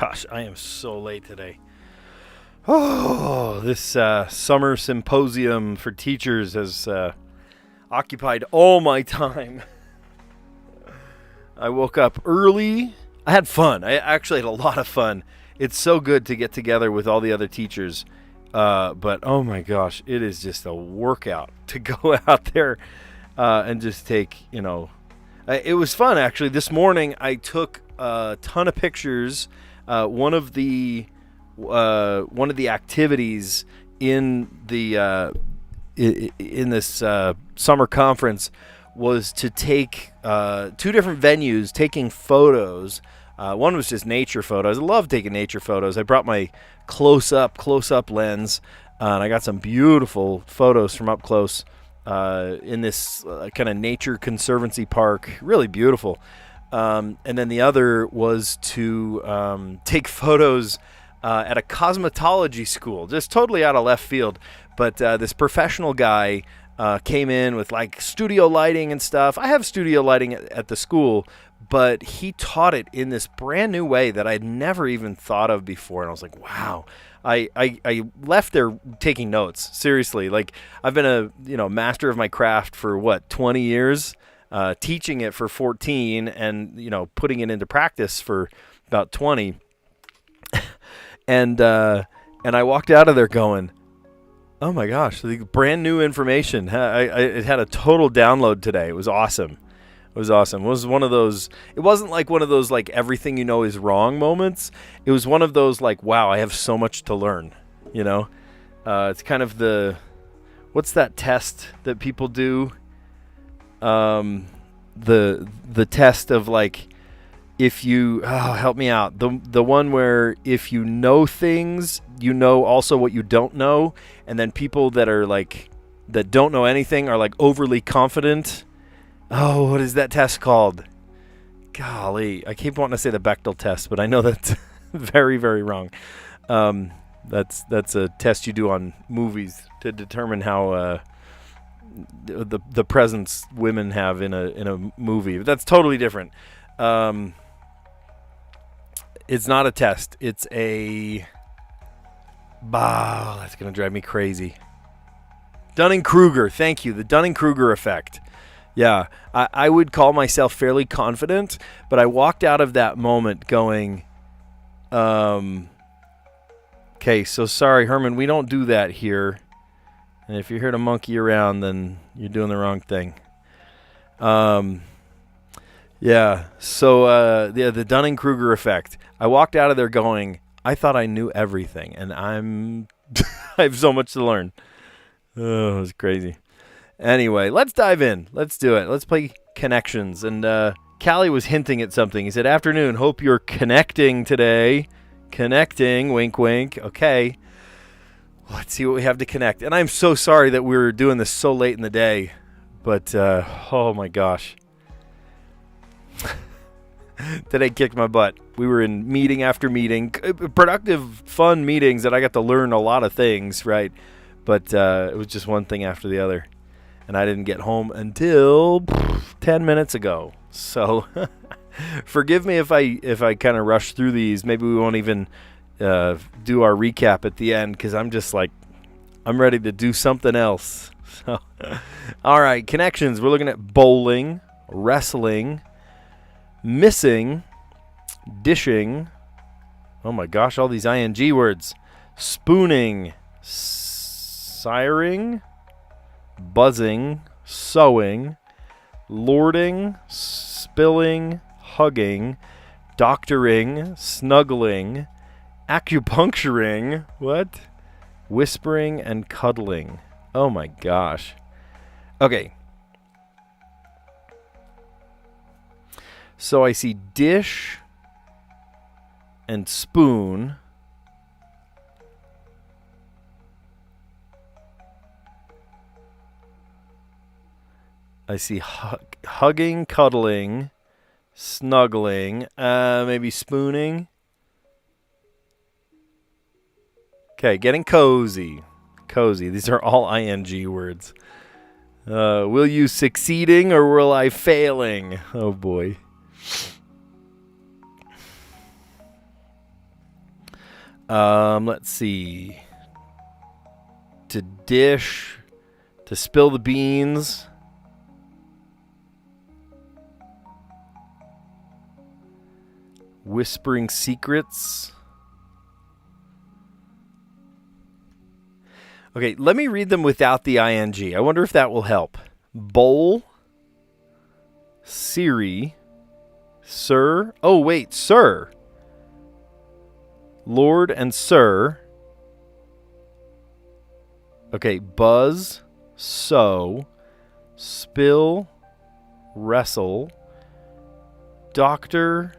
gosh, I am so late today. Oh, this summer symposium for teachers has occupied all my time. I woke up early. I had fun. I actually had a lot of fun. It's so good to get together with all the other teachers. But oh my gosh, it is just a workout to go out there and just take, it was fun actually. This morning I took a ton of pictures. One of the activities in this summer conference was to take two different venues taking photos. One was just nature photos. I love taking nature photos. I brought my close-up lens, and I got some beautiful photos from up close in this kind of nature conservancy park. Really beautiful. And then the other was to take photos at a cosmetology school, just totally out of left field. But this professional guy came in with like studio lighting and stuff. I have studio lighting at the school, but he taught it in this brand new way that I'd never even thought of before. And I was like, wow. I left there taking notes. Seriously, like I've been a master of my craft for 20 years, teaching it for 14, and putting it into practice for about 20. And I walked out of there going, oh my gosh, the brand new information. It had a total download today. It was awesome. It was one of those, it wasn't like one of those like everything is wrong moments. It was one of those like, wow, I have so much to learn, It's kind of what's that test that people do? The test of like, if you, help me out. The one where if you know things, also what you don't know. And then people that are like, that don't know anything are like overly confident. Oh, what is that test called? Golly, I keep wanting to say the Bechdel test, but I know that's very, very wrong. That's a test you do on movies to determine how the presence women have in a movie. But that's totally different. It's not a test. It's a... that's going to drive me crazy. Dunning-Kruger. Thank you. The Dunning-Kruger effect. Yeah, I would call myself fairly confident, but I walked out of that moment going, okay, so sorry, Herman, we don't do that here. And if you're here to monkey around, then you're doing the wrong thing. Yeah, so the Dunning-Kruger effect. I walked out of there going, I thought I knew everything, and I have so much to learn. Oh, it was crazy. Anyway, let's dive in. Let's do it. Let's play connections. And Callie was hinting at something. He said, afternoon, hope you're connecting today. Connecting, wink, wink. Okay. Let's see what we have to connect. And I'm so sorry that we're doing this so late in the day. But, oh my gosh. Today kicked my butt. We were in meeting after meeting. Productive, fun meetings that I got to learn a lot of things, right? But it was just one thing after the other. And I didn't get home until 10 minutes ago. So forgive me if I kind of rush through these. Maybe we won't even do our recap at the end, because I'm just like, I'm ready to do something else. So, all right, connections. We're looking at bowling, wrestling, missing, dishing. Oh my gosh, all these ing words. Spooning, siring, buzzing, sewing, lording, spilling, hugging, doctoring, snuggling, acupuncturing, what? Whispering and cuddling. Oh my gosh. Okay. So I see dish and spoon. I see hugging, cuddling, snuggling, maybe spooning. Okay, getting cozy. Cozy. These are all ing words. Will you succeeding or will I failing? Oh boy. Let's see. To dish. To spill the beans. Whispering secrets. Okay, let me read them without the ing. I wonder if that will help. Bowl. Siri. Sir. Oh, wait, sir. Lord and sir. Okay, buzz. So. Spill. Wrestle. Doctor.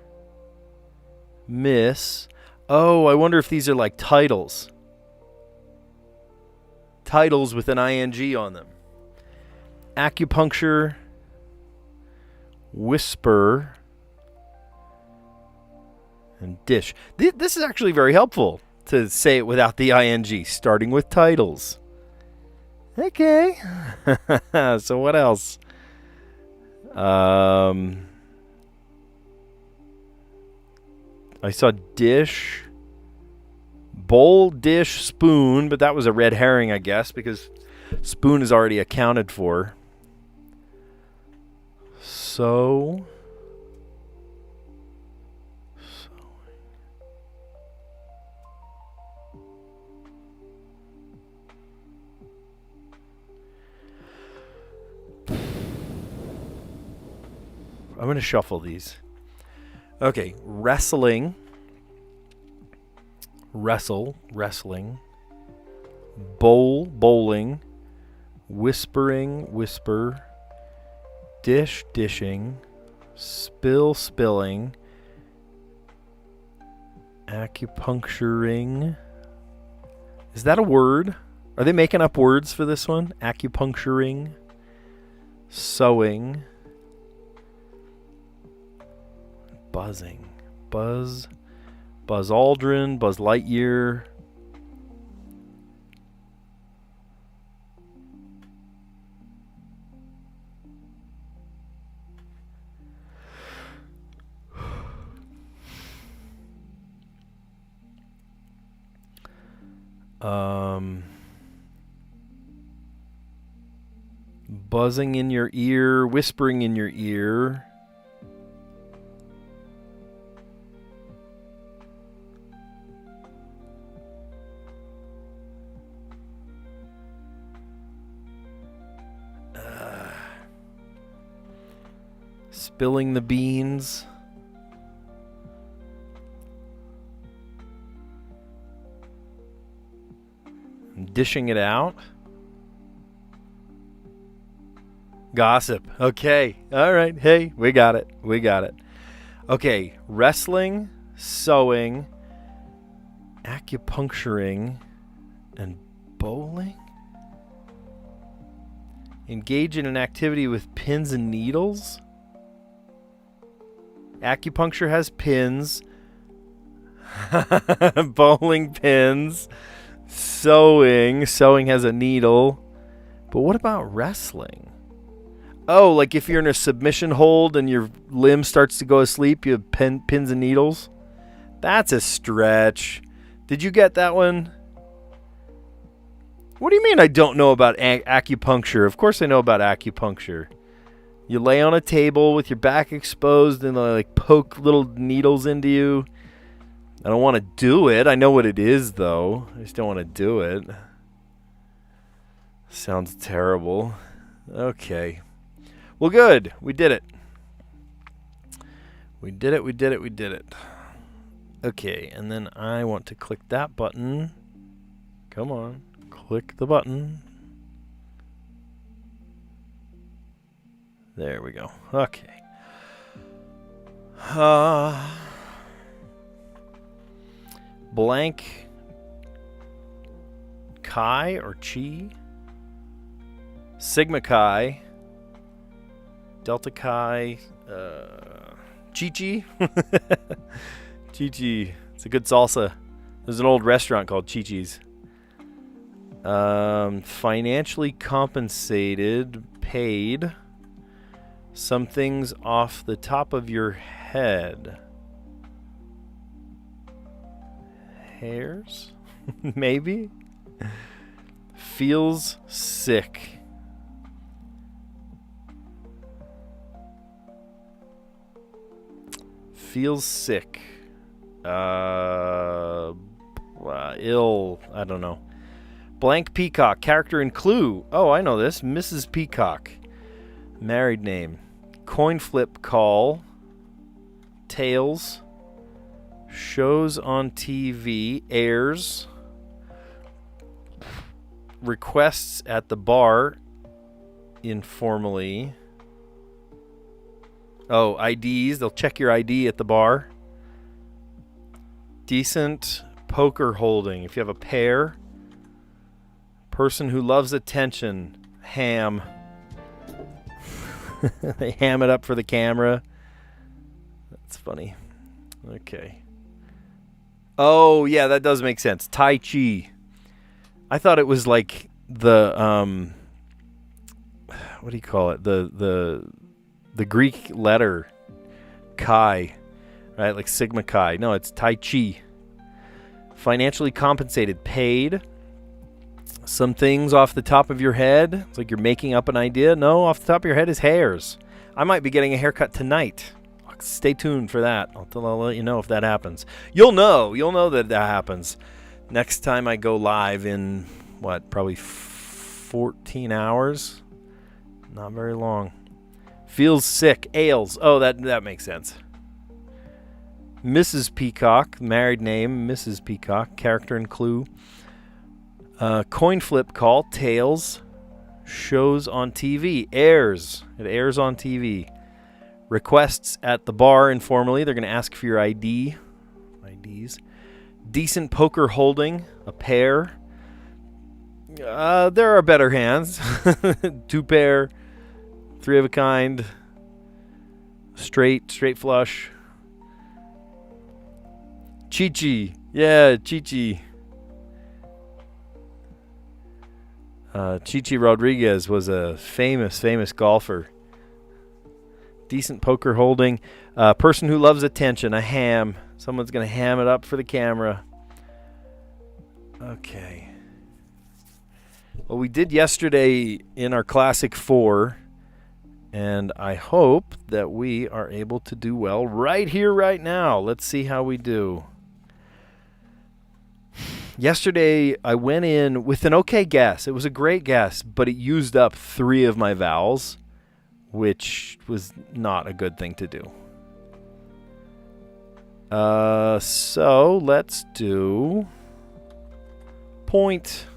Miss. Oh, I wonder if these are like titles. Titles with an ing on them. Acupuncture. Whisper. And dish. This is actually very helpful to say it without the ing, starting with titles. Okay. So what else? I saw dish, bowl, dish, spoon, but that was a red herring, I guess, because spoon is already accounted for. So, I'm going to shuffle these. Okay, wrestling. Wrestle, wrestling. Bowl, bowling. Whispering, whisper. Dish, dishing. Spill, spilling. Acupuncturing. Is that a word? Are they making up words for this one? Acupuncturing. Sewing. Buzzing. Buzz. Buzz Aldrin. Buzz Lightyear. Buzzing in your ear. Whispering in your ear. Spilling the beans. Dishing it out. Gossip. Okay. All right. Hey, we got it. We got it. Okay. Wrestling, sewing, acupuncturing, and bowling. Engage in an activity with pins and needles. Acupuncture has pins. Bowling pins. Sewing has a needle. But what about wrestling? Oh, like if you're in a submission hold and your limb starts to go asleep, you have pins and needles? That's a stretch. Did you get that one? What do you mean I don't know about acupuncture? Of course I know about acupuncture. You lay on a table with your back exposed and they like poke little needles into you. I don't want to do it. I know what it is, though. I just don't want to do it. Sounds terrible. Okay. Well, good. We did it. We did it. We did it. We did it. Okay, and then I want to click that button. Come on. Click the button. There we go. Okay. Blank Chi or Chi? Sigma Chi. Delta Chi. Chi-Chi. Chi-Chi. It's a good salsa. There's an old restaurant called Chi-Chi's. Financially compensated, paid. Some things off the top of your head. Hairs? Maybe? Feels sick. Feels sick. Ill. I don't know. Blank Peacock. Character in Clue. Oh, I know this. Mrs. Peacock. Married name. Coin flip call. Tails. Shows on TV. Airs. Requests at the bar. Informally. Oh, IDs. They'll check your ID at the bar. Decent poker holding. If you have a pair. Person who loves attention. Ham. They ham it up for the camera. That's funny. Okay. Oh, yeah, that does make sense. Tai Chi. I thought it was like the what do you call it? The Greek letter chi, right? Like Sigma Chi. No, it's Tai Chi. Financially compensated, paid. Some things off the top of your head. It's like you're making up an idea. No, off the top of your head is hairs. I might be getting a haircut tonight. Stay tuned for that. I'll let you know if that happens. You'll know that happens next time I go live in, probably 14 hours? Not very long. Feels sick. Ails. Oh, that makes sense. Mrs. Peacock. Married name, Mrs. Peacock. Character in Clue. Coin flip call. Tails. Shows on TV. Airs. It airs on TV. Requests at the bar informally. They're going to ask for your ID. IDs. Decent poker holding. A pair. There are better hands. 2 pair. 3 of a kind. Straight flush. Chi-Chi. Yeah, Chi-Chi. Chi-Chi Rodriguez was a famous golfer. Decent poker holding. Person who loves attention. A ham. Someone's going to ham it up for the camera. Okay. Well, we did yesterday in our Classic 4, and I hope that we are able to do well right here, right now. Let's see how we do. Yesterday, I went in with an okay guess. It was a great guess, but it used up 3 of my vowels, which was not a good thing to do. So let's do point.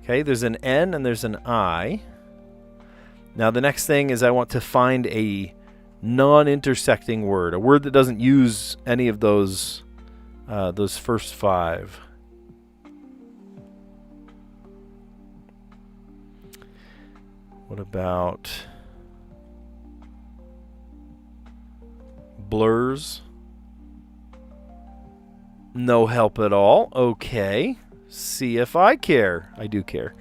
Okay, there's an N and there's an I. Now the next thing is I want to find a non-intersecting word, a word that doesn't use any of those first 5. What about blurs? No help at all. Okay. See if I care. I do care.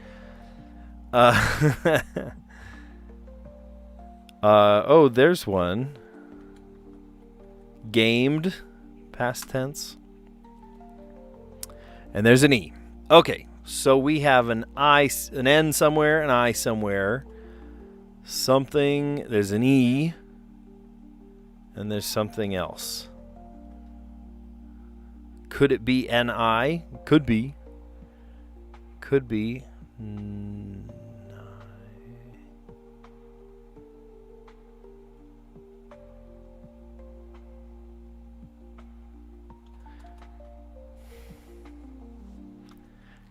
Oh, there's one. Gamed. Past tense. And there's an E. Okay. So we have an N somewhere, an I somewhere. Something. There's an E. And there's something else. Could it be N-I? Could be. Could be.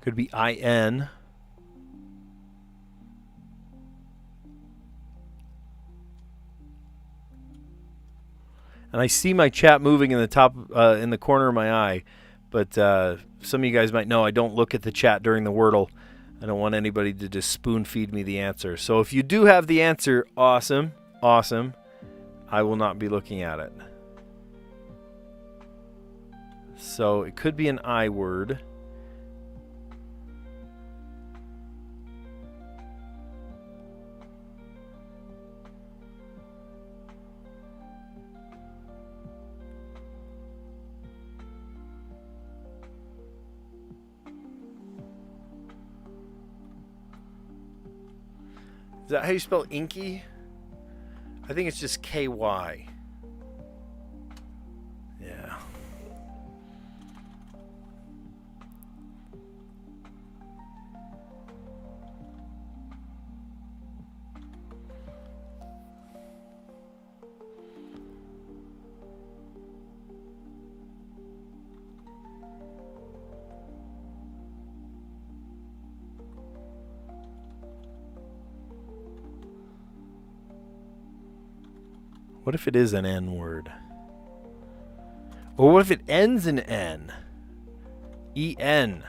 Could be I-N. And I see my chat moving in the top, in the corner of my eye. But some of you guys might know I don't look at the chat during the Wordle. I don't want anybody to just spoon feed me the answer. So if you do have the answer, awesome, awesome. I will not be looking at it. So it could be an I word. Is that how you spell inky? I think it's just KY. Yeah. What if it is an N word? Or what if it ends in N? E-N.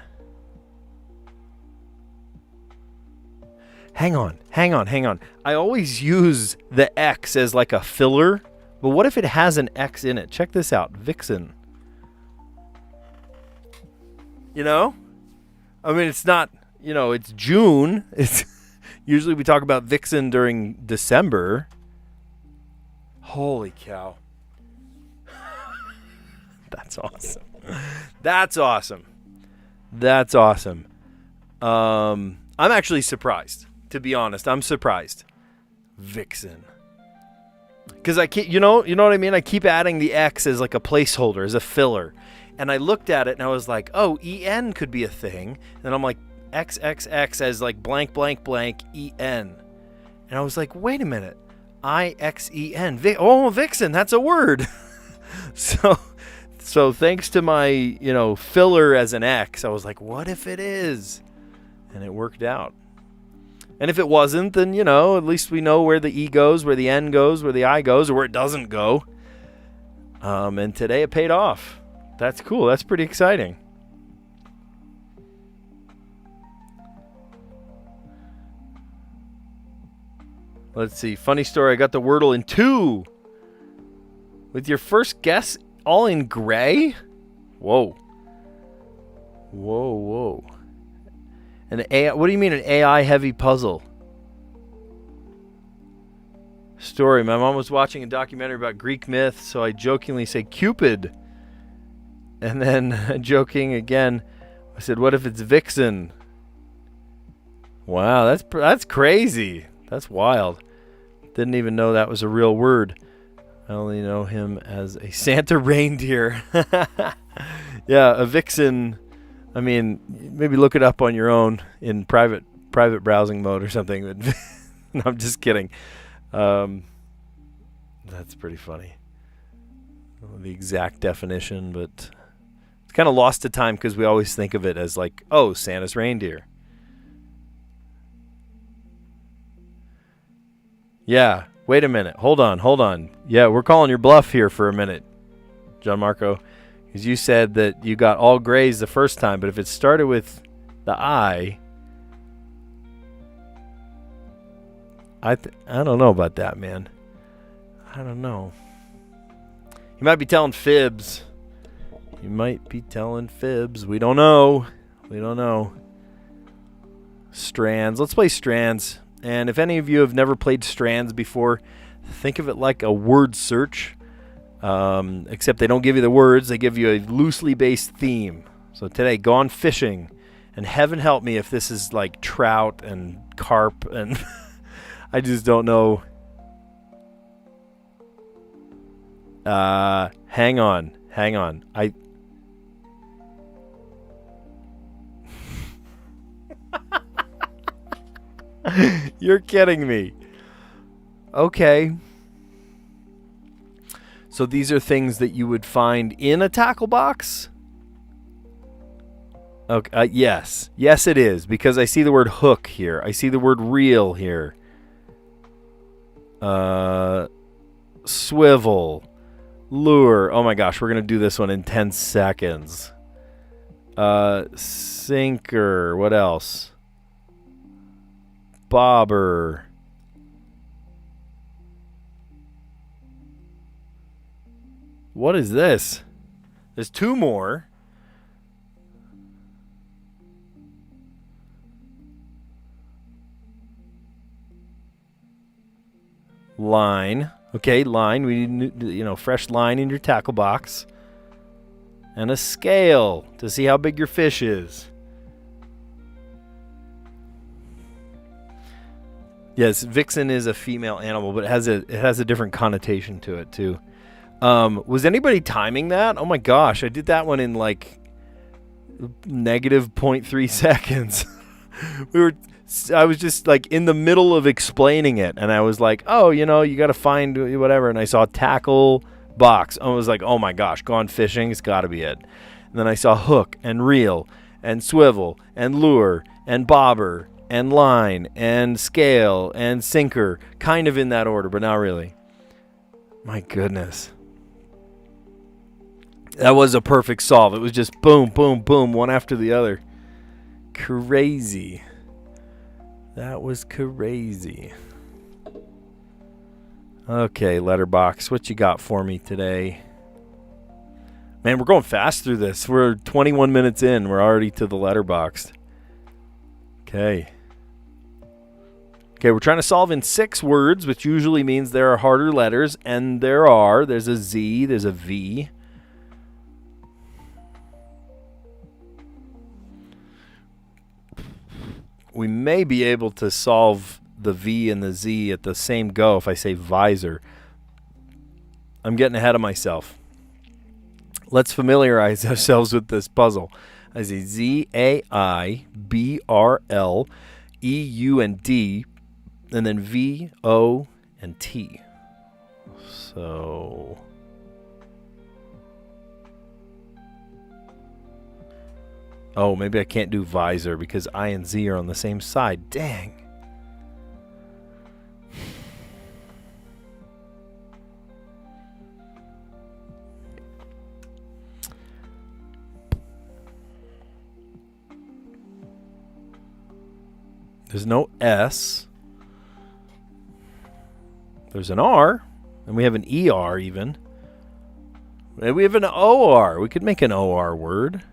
Hang on. I always use the X as like a filler, but what if it has an X in it? Check this out. Vixen. You know? I mean, it's not, it's June. It's usually we talk about Vixen during December. Holy cow. That's awesome. That's awesome. I'm actually surprised, to be honest. I'm surprised. Vixen. Because I keep, you know what I mean? I keep adding the X as like a placeholder, as a filler. And I looked at it and I was like, oh, EN could be a thing. And I'm like, XXX as like blank, blank, blank, EN. And I was like, wait a minute. IXEN. Vixen, that's a word. So thanks to my, filler as an X, I was like, what if it is? And it worked out. And if it wasn't, then, at least we know where the E goes, where the N goes, where the I goes, or where it doesn't go. And today it paid off. That's cool. That's pretty exciting. Let's see. Funny story. I got the Wordle in 2. With your first guess all in gray? Whoa. An AI, what do you mean an AI heavy puzzle? Story. My mom was watching a documentary about Greek myth, so I jokingly say Cupid. And then joking again, I said, what if it's Vixen? Wow, that's crazy. That's wild. Didn't even know that was a real word. I only know him as a Santa reindeer. Yeah, a vixen. I mean, maybe look it up on your own in private browsing mode or something. No, I'm just kidding. That's pretty funny. The exact definition, but it's kind of lost to time because we always think of it as like, oh, Santa's reindeer. Yeah, wait a minute. Hold on. Yeah, we're calling your bluff here for a minute, John Marco, because you said that you got all grays the first time, but if it started with the I don't know about that, man. I don't know. You might be telling fibs. We don't know. Strands. Let's play Strands. And if any of you have never played Strands before, think of it like a word search, except they don't give you the words. They give you a loosely based theme. So today, go on fishing. And heaven help me if this is like trout and carp. And I just don't know. Hang on. You're kidding me. Okay. So these are things that you would find in a tackle box? Okay. Yes. Yes, it is. Because I see the word hook here. I see the word reel here. Swivel. Lure. Oh my gosh. We're going to do this one in 10 seconds. Sinker. What else? Bobber. What is this? There's 2 more. Line. Okay, line. We need, fresh line in your tackle box. And a scale to see how big your fish is. Yes, vixen is a female animal, but it has a different connotation to it too. Was anybody timing that? Oh my gosh, I did that one in like negative zero point 0.3 seconds. we were I was just like in the middle of explaining it, and I was like, oh, you got to find whatever, and I saw tackle box. I was like, oh my gosh, gone fishing, it's got to be it. And then I saw hook and reel and swivel and lure and bobber and line and scale and sinker, kind of in that order, but not really. My goodness. That was a perfect solve. It was just boom, boom, boom, one after the other. Crazy. That was crazy. Okay, letterbox, what you got for me today? Man, we're going fast through this. We're 21 minutes in. We're already to the letterbox. Okay. Okay, we're trying to solve in 6 words, which usually means there are harder letters, and there's a Z, there's a V. We may be able to solve the V and the Z at the same go if I say visor. I'm getting ahead of myself. Let's familiarize ourselves with this puzzle. I say Z-A-I-B-R-L-E-U and D, and then V-O and T. So... oh, maybe I can't do visor because I and Z are on the same side. Dang. There's no S. There's an R. And we have an ER even. And we have an OR. We could make an OR word.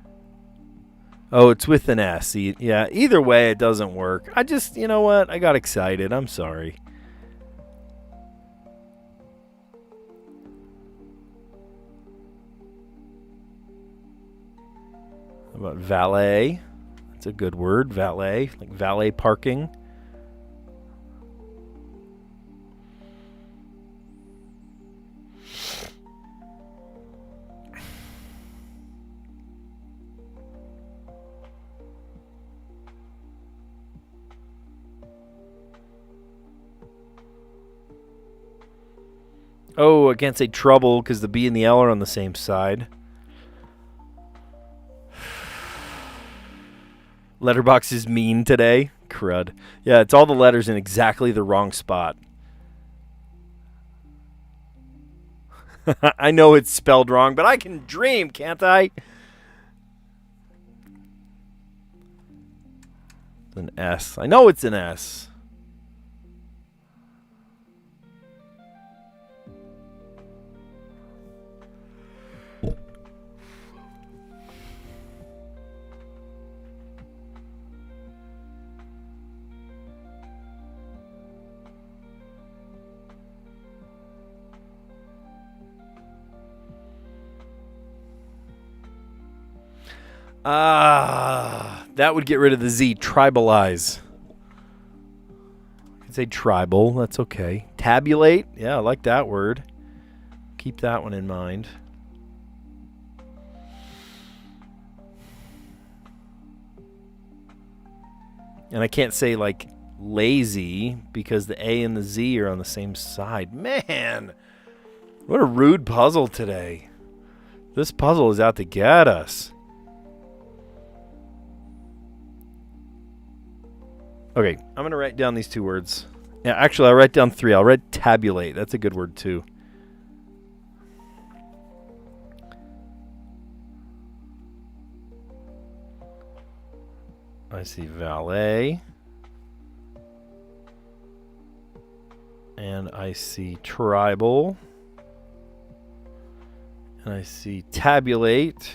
Oh, it's with an S. Yeah, either way, it doesn't work. I just, you know what? I got excited. I'm sorry. How about valet? That's a good word, valet. Like valet parking. Oh, I can't say trouble because the B and the L are on the same side. Letterbox is mean today. Crud. Yeah, it's all the letters in exactly the wrong spot. I know it's spelled wrong, but I can dream, can't I? It's an S. I know it's an S. That would get rid of the Z. Tribalize. I can say tribal. That's okay. Tabulate. Yeah, I like that word. Keep that one in mind. And I can't say like lazy because the A and the Z are on the same side. Man, what a rude puzzle today. This puzzle is out to get us. Okay, I'm going to write down these 2 words. Yeah, actually, I'll write down 3. I'll write tabulate. That's a good word, too. I see valet. And I see tribal. And I see tabulate.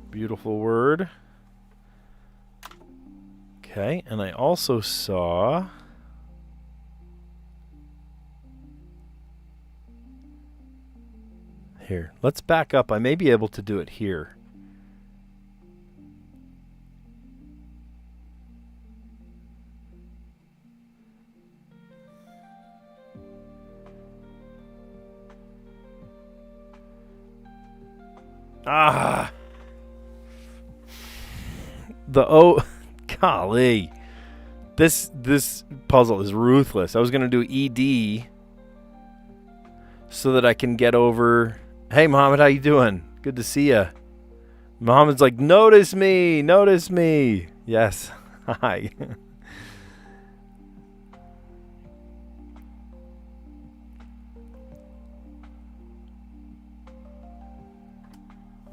Beautiful word. Okay, and I also saw here. Let's back up. I may be able to do it here. Ah. The O. Golly. This puzzle is ruthless. I was going to do ED so that I can get over. Hey, Mohammed, how you doing? Good to see you. Mohammed's like, notice me. Notice me. Yes. Hi.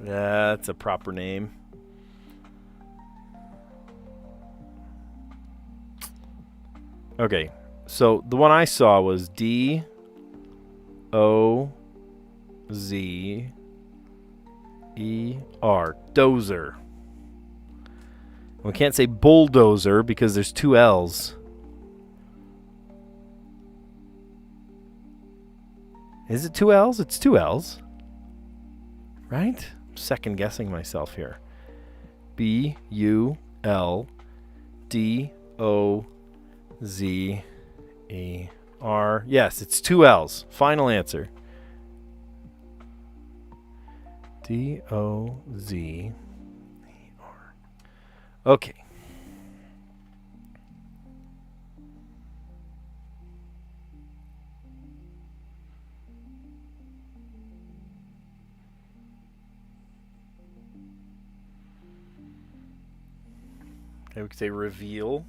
That's a proper name. Okay, so the one I saw was D-O-Z. E-R, dozer. We can't say bulldozer because there's two L's. Is it two L's? It's two L's. Right? I'm second guessing myself here. B-U-L-D-O-Z-E-R. Yes, it's two L's. Final answer. D-O-Z-E-R. Okay. Okay, we could say reveal.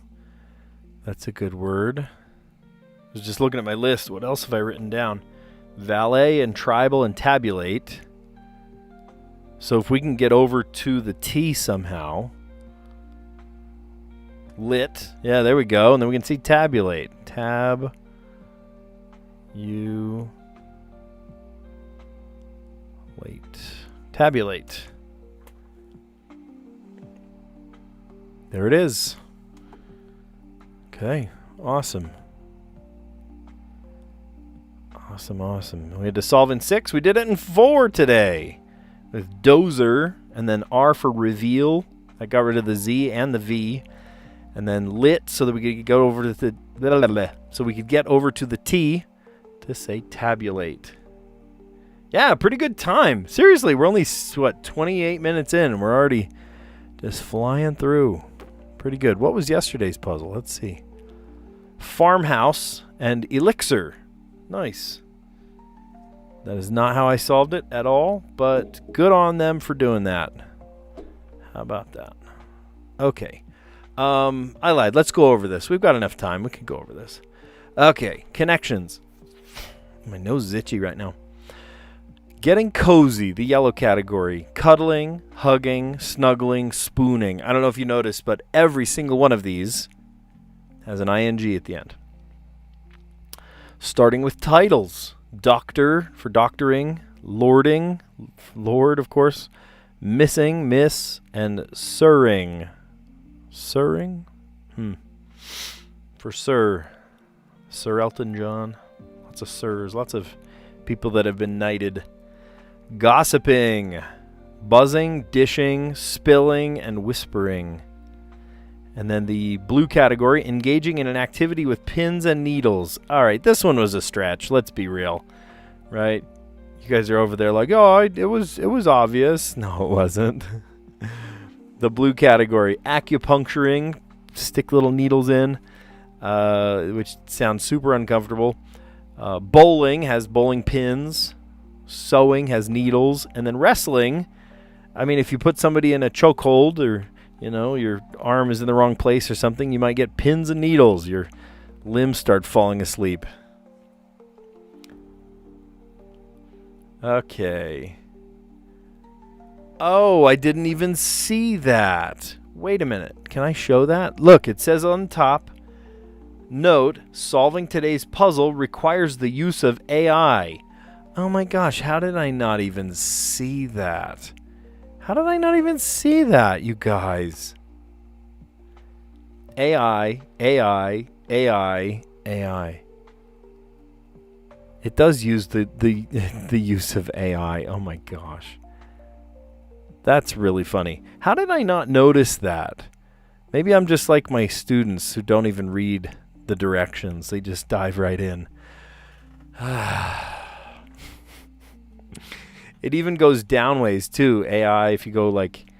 That's a good word. I was just looking at my list. What else have I written down? Valet and tribal and tabulate. So if we can get over to the T somehow. Lit. Yeah, there we go. And then we can see tabulate. Tab. You. Wait. Tabulate. There it is. Okay. Awesome. Awesome. We had to solve in 6. We did it in 4 today. With dozer, and then R for reveal. I got rid of the Z and the V. And then lit, so that we could go over to the so we could get over to the T to say tabulate. Yeah, pretty good time. Seriously, we're only 28 minutes in, and we're already just flying through. Pretty good. What was yesterday's puzzle? Let's see. Farmhouse and elixir. Nice. That is not how I solved it at all, but good on them for doing that. How about that? Okay. I lied. Let's go over this. We've got enough time. We can go over this. Okay. Connections. My nose is itchy right now. Getting cozy, the yellow category. Cuddling, hugging, snuggling, spooning. I don't know if you noticed, but every single one of these has an ing at the end. Starting with titles. Doctor for doctoring, lording, lord of course, missing, miss, and sirring. Sirring? For Sir Elton John. Lots of sirs, lots of people that have been knighted. Gossiping, buzzing, dishing, spilling, and whispering. And then the blue category, engaging in an activity with pins and needles. All right, this one was a stretch. Let's be real, right? You guys are over there like, oh, it was obvious. No, it wasn't. The blue category, acupuncturing, stick little needles in, which sounds super uncomfortable. Bowling has bowling pins. Sewing has needles. And then wrestling, I mean, if you put somebody in a chokehold or your arm is in the wrong place or something, you might get pins and needles. Your limbs start falling asleep. Okay. Oh, I didn't even see that. Wait a minute. Can I show that? Look, it says on top, note, solving today's puzzle requires the use of AI. Oh my gosh, how did I not even see that? How did I not even see that, you guys? AI. It does use the use of AI. Oh my gosh. That's really funny. How did I not notice that? Maybe I'm just like my students who don't even read the directions. They just dive right in. It even goes downways too. AI, if you go like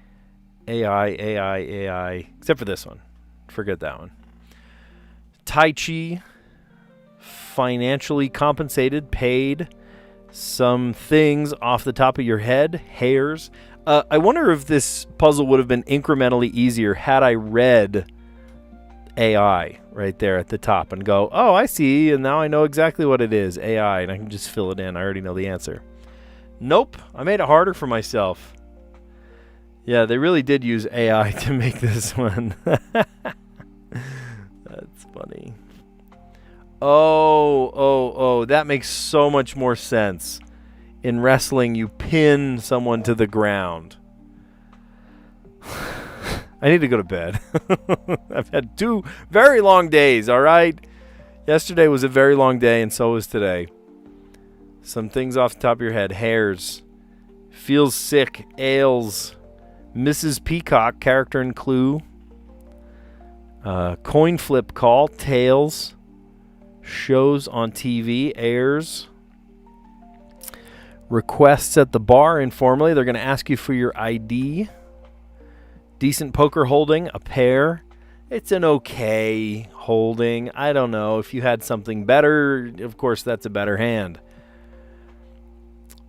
AI, except for this one. Forget that one. Tai Chi, financially compensated, paid. Some things off the top of your head, hairs. I wonder if this puzzle would have been incrementally easier had I read AI right there at the top and go, oh, I see, and now I know exactly what it is, AI, and I can just fill it in. I already know the answer. Nope, I made it harder for myself. Yeah, they really did use AI to make this one. That's funny. Oh, that makes so much more sense. In wrestling, you pin someone to the ground. I need to go to bed. I've had 2 very long days, all right? Yesterday was a very long day, and so was today. Some things off the top of your head. Hairs. Feels sick. Ails. Mrs. Peacock, character in Clue. Coin flip call. Tails. Shows on TV. Airs. Requests at the bar informally. They're going to ask you for your ID. Decent poker holding. A pair. It's an okay holding. I don't know. If you had something better, of course, that's a better hand.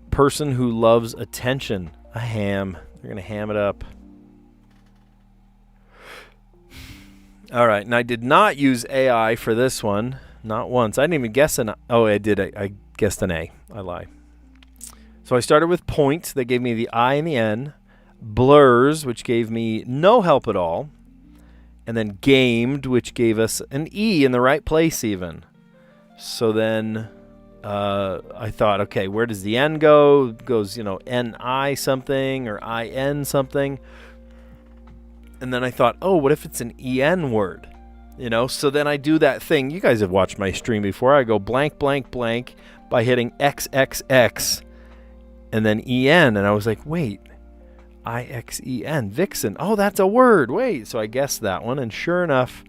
Person who loves attention. A ham. They're going to ham it up. All right. And I did not use AI for this one. Not once. I didn't even guess an... Oh, I did. I guessed an A. I lie. So I started with point. They gave me the I and the N. Blurs, which gave me no help at all. And then gamed, which gave us an E in the right place even. So then I thought, okay, where does the N go? It goes, N-I something or I-N something. And then I thought, oh, what if it's an E-N word? So then I do that thing. You guys have watched my stream before. I go blank, blank, blank by hitting XXX and then EN. And I was like, wait, I-X-E-N, Vixen. Oh, that's a word. Wait. So I guessed that one. And sure enough,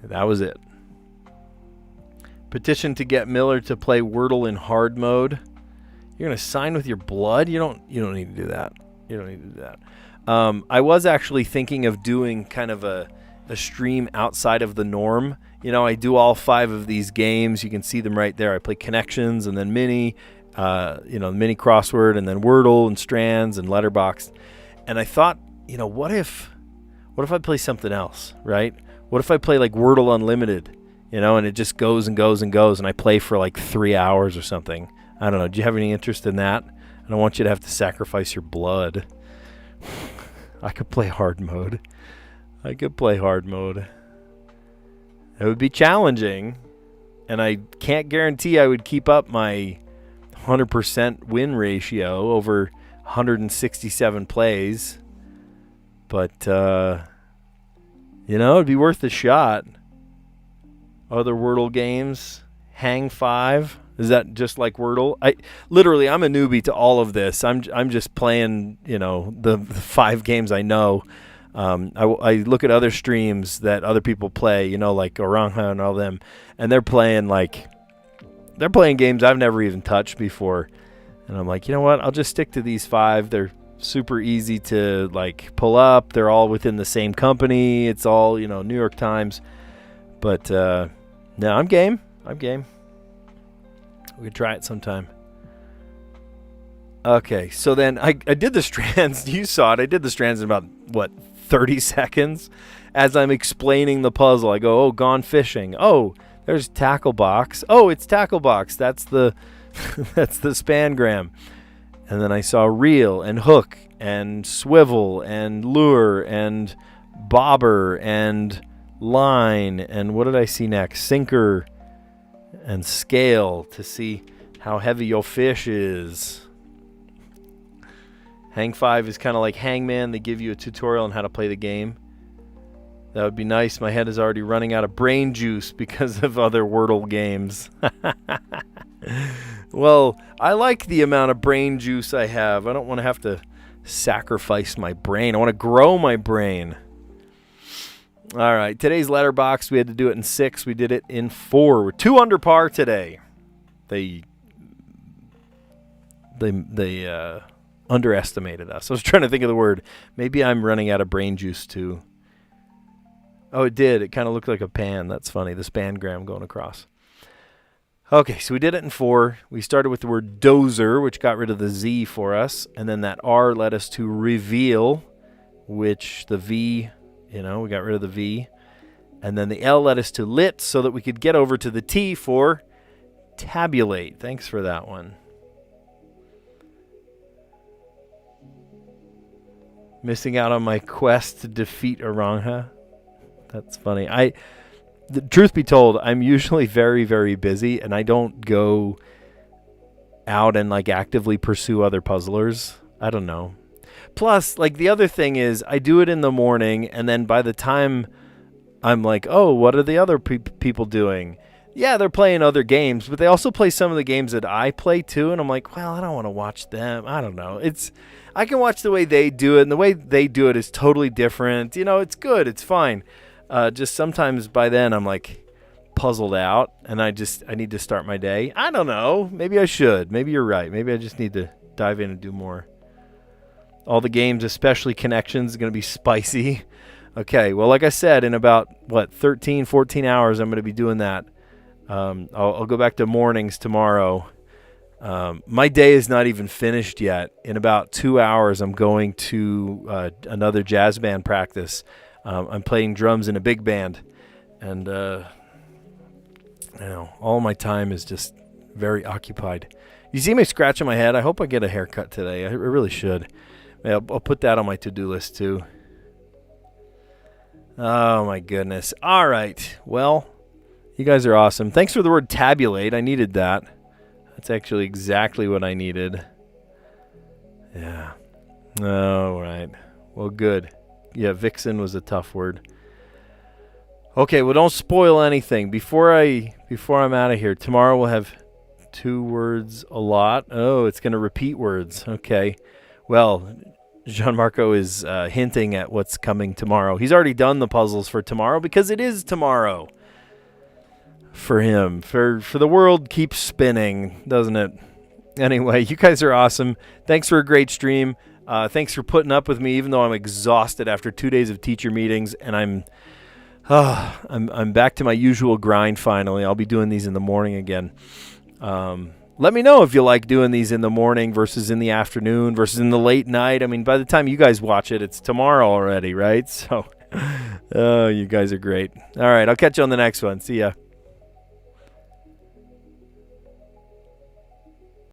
that was it. Petition to get Miller to play Wordle in hard mode. You're going to sign with your blood? You don't need to do that. You don't need to do that. I was actually thinking of doing kind of a stream outside of the norm. I do all 5 of these games. You can see them right there. I play Connections and then Mini, Mini Crossword and then Wordle and Strands and Letterboxd. And I thought, what if I play something else, right? What if I play like Wordle Unlimited, and it just goes and goes and goes and I play for like 3 hours or something. I don't know. Do you have any interest in that? I don't want you to have to sacrifice your blood. I could play hard mode. It would be challenging, and I can't guarantee I would keep up my 100% win ratio over 167 plays. But, it'd be worth a shot. Other Wordle games, Hang 5. Is that just like Wordle? I'm a newbie to all of this. I'm just playing, the 5 games I know. I look at other streams that other people play, like Orangha and all them, and they're playing games I've never even touched before. And I'm like, you know what? I'll just stick to these 5. They're super easy to pull up. They're all within the same company. It's all, New York Times. But no, I'm game. We could try it sometime. Okay, so then I did the Strands. You saw it. I did the Strands in about, 30 seconds? As I'm explaining the puzzle, I go, oh, gone fishing. Oh, there's tackle box. Oh, it's tackle box. That's the that's the spangram. And then I saw reel and hook and swivel and lure and bobber and line. And what did I see next? Sinker and scale to see how heavy your fish is. Hang 5 is kind of like Hangman. They give you a tutorial on how to play the game. That would be nice. My head is already running out of brain juice because of other Wordle games. Well, I like the amount of brain juice I have. I don't want to have to sacrifice my brain. I want to grow my brain. All right, today's letterbox, we had to do it in 6. We did it in 4. We're 2 under par today. they underestimated us. I was trying to think of the word. Maybe I'm running out of brain juice too. Oh, it did. It kind of looked like a pan. That's funny. The spangram going across. Okay, so we did it in 4. We started with the word dozer, which got rid of the Z for us. And then that R led us to reveal, which the V, we got rid of the V. And then the L led us to lit so that we could get over to the T for tabulate. Thanks for that one. Missing out on my quest to defeat Arangha. That's funny. The truth be told, I'm usually very, very busy, and I don't go out and actively pursue other puzzlers. I don't know. Plus, the other thing is, I do it in the morning, and then by the time I'm like, oh, what are the other people doing? Yeah, they're playing other games, but they also play some of the games that I play too, and I'm like, well, I don't want to watch them. I don't know. I can watch the way they do it, and the way they do it is totally different. It's good. It's fine. Just sometimes by then I'm puzzled out, and I need to start my day. I don't know. Maybe I should. Maybe you're right. Maybe I just need to dive in and do more. All the games, especially Connections, is going to be spicy. Okay, well, like I said, in about, 13, 14 hours, I'm going to be doing that. I'll go back to mornings tomorrow. My day is not even finished yet. In about 2 hours, I'm going to another jazz band practice. I'm playing drums in a big band, and all my time is just very occupied. You see me scratching my head? I hope I get a haircut today. I really should. I'll put that on my to-do list too. Oh my goodness. All right. Well, you guys are awesome. Thanks for the word tabulate. I needed that. That's actually exactly what I needed. Yeah. All right. Well, good. Yeah, vixen was a tough word. Okay, well, don't spoil anything. Before I'm out of here, tomorrow we'll have 2 words a lot. Oh, it's going to repeat words. Okay. Well, Gianmarco is hinting at what's coming tomorrow. He's already done the puzzles for tomorrow because it is tomorrow. For him. For the world keeps spinning, doesn't it? Anyway, you guys are awesome. Thanks for a great stream. Thanks for putting up with me, even though I'm exhausted after 2 days of teacher meetings, and I'm back to my usual grind finally. I'll be doing these in the morning again. Let me know if you like doing these in the morning versus in the afternoon versus in the late night. I mean, by the time you guys watch it, it's tomorrow already, right? So, you guys are great. All right, I'll catch you on the next one. See ya.